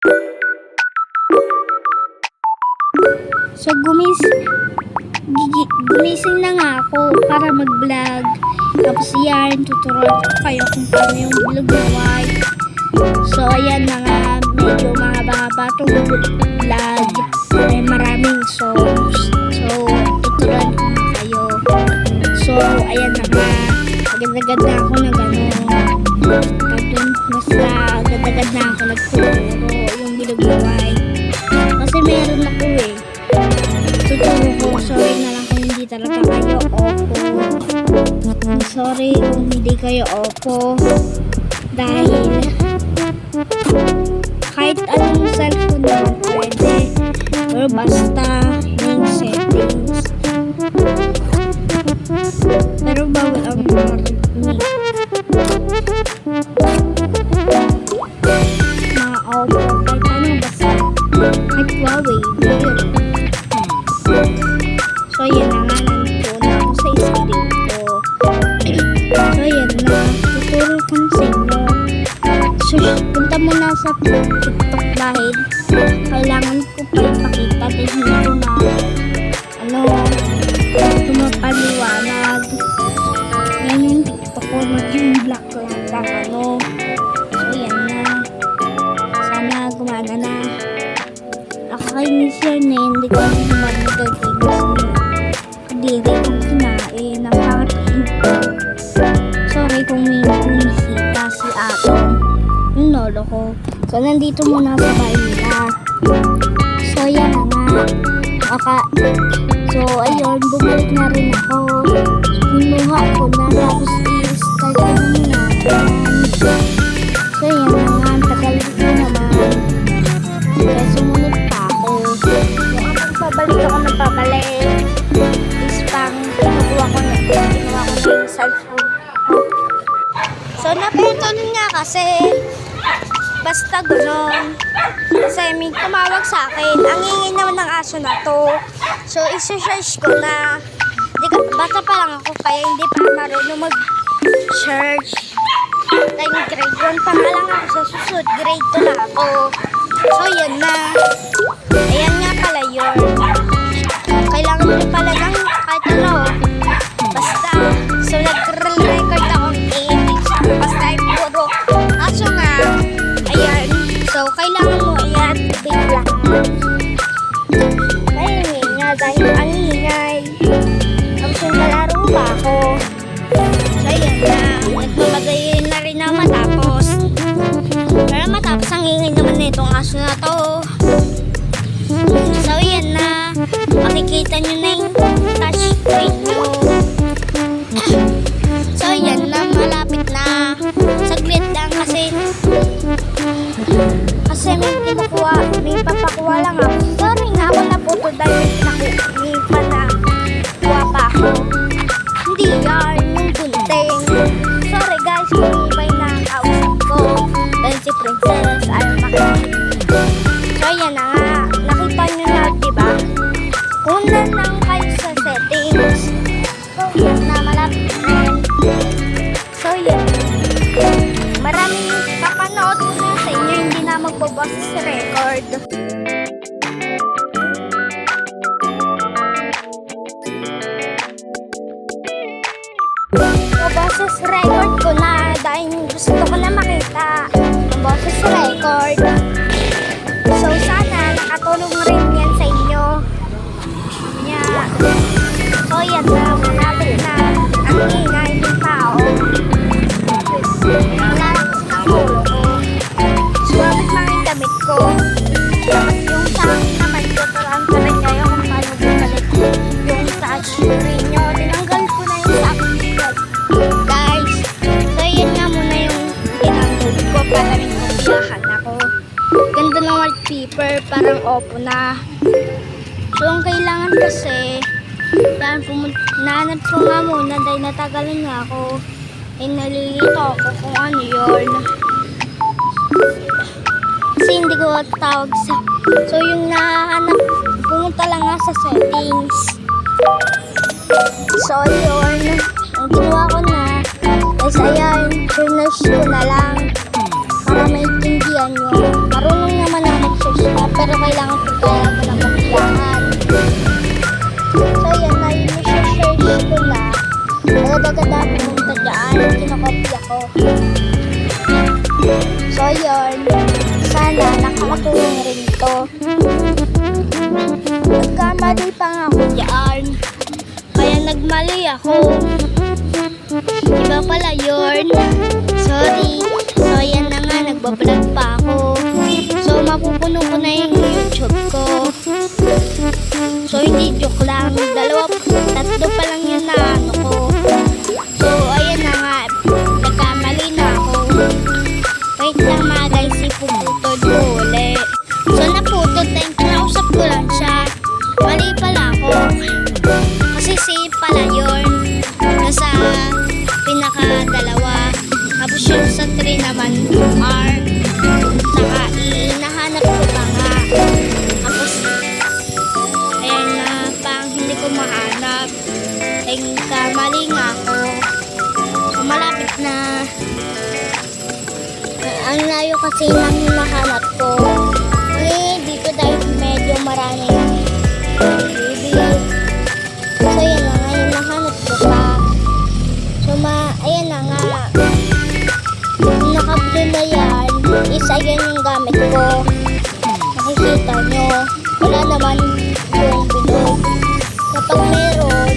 So gumising na nga ako para mag-vlog. Tapos yan, tuturuan ko kayo kung paano yung vlog na white. So ayan na nga, medyo mahaba-haba itong vlog. May maraming songs. So tuturuan ko nga kayo. So ayan na nga, agad-agad na ako na gano'n. Basta agad-agad na ako nagtuturo yung vlog na white. Kasi meron ako eh. Tuturo ko, sorry na lang kung hindi talaga kayo opo. Sorry kung hindi kayo opo. Dahil kahit anong cellphone na pwede. Pero basta yung settings. Pero bawal ang marinig. Mga opo, kahit anong basta. Kahit Huawei, yun. So yan na nga, nandito na ako sa screen ko. So yan na, tuturo ko na sa inyo. So punta muna sa TikTok dahil kailangan ko pa ipakita dahil hindi ko na mapaliwanag. Yan yung TikTok ko, maging black lang So yan na, sana gumana na. Nakakainis yan eh, hindi ko naman nagagigis niya. Kadiri kong kinain ng pangit. Sorry kung may bumisita si Atom, yung lolo ko. So nandito muna sa bahay nila. So yan na nga. So ayun, bumalik na rin ako. So pinuha ko na, tapos i-start ko na muna. So yan na nga, tagal ko naman. Kaya sumunod pa ako. Pabalik ako ng pabalik. Is pang ginawa ko na yung cellphone. So napunton nga kasi basta gano'n. Kasi may tumawag sa akin. Ang ingay naman ng aso na to. So isa-search ko na. Bata pa lang ako kaya hindi pa marunong mag-search. Dahil grade 1 pa lang ako sa susunod. Grade 2 na ako. So yan na. Ayan nga pala yun. Kailangan mo pala ng kahit ano. Basta. So nag-record akong 8. Basta ay puro. Aso nga. Ayan. So kailangan mo ayan. Bigla. Ay nga dahil ang ingay. Tapos yung lalaro pa ako. So ayan na. Nagmamagay na rin na matapos. Para matapos ang ingay naman nitong aso na to. So yan na. Makikita nyo na yung touch screen nyo. So yan na. Malapit na. Saglit lang kasi may papakuha lang ako. Sorry nga ako naputo dahil may panakuha pa ako. Hindi yan yung gunting. Sorry guys kung iba yung nakakausap ko. Dahil si Princess ayaw makinig. So yan na nga. Nakita nyo na diba? Kung na lang kayo sa settings. So yan na. Malapit na. So yan. Maraming papanood ko na sa inyo. Hindi na magbabasa sa record. Boses record ko na dahil gusto ko na makita ang boses record. So sana nakatulong rin yan sa inyo. So yan na, malapit na ang ingay ng tao. Malapit ng ulo ko. Sumabit lang yung damit ko. Tapos yung sa akin naman tuturuan ko rin kayo kung paano bumalik yung touch screen nyo. Tinanggal ko na yung sa akin. Guys, so yan nga muna yung tinanggal ko para rin kumpiyahan ako. Ganda ng wallpaper, parang opo na. So ang kailangan kasi, nahanap ko nga muna dahil natagalan nga ako. Nalilito ako kung ano yun. Kasi hindi ko tawag sa... So yung nahanap, pumunta lang nga sa settings. So yun, ang ginawa ko na, guys ayan, sinerge ko na lang para maintindihan nyo. Marunong naman ako sana nakakatulong rin to. Nagkamali pa nga ako dyan. Kaya nagmali ako. Iba pala yun. Sorry. So yan na nga, nagbablog pa ako. So mapupuno ko na yung YouTube ko. So hindi joke lang. Tatlo pa lang yun na ano ko. So ayan na nga, nagkamali na ako. Wait lang mga guys, ipuputol ko ulit. So naputol, thank you. Nausap ko lang siya. Mali pala ako. Kasi si pala yun. Nasa pinaka-dalawa. Tapos yung sa 3 naman, R. Saka hinahanap ko pa nga. Tapos, ayan na, pang hindi ko mahanap. Mali nga ako. So, malapit na. Ang layo kasi nang hinahanap ko. Dito dahil medyo maraming baby. So, ayan na nga, yung nahanap ko pa. So, ayan na nga. Yung naka-blue na yan, isa yun yung gamit ko. Nakikita nyo, wala naman yung bilog. Kapag meron,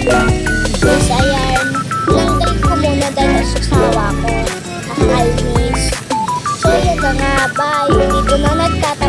isa yan, tinanggal ko muna dahil nasusawa ko. Nakakainis. So, yun na nga, bye. Dito na nagtatapos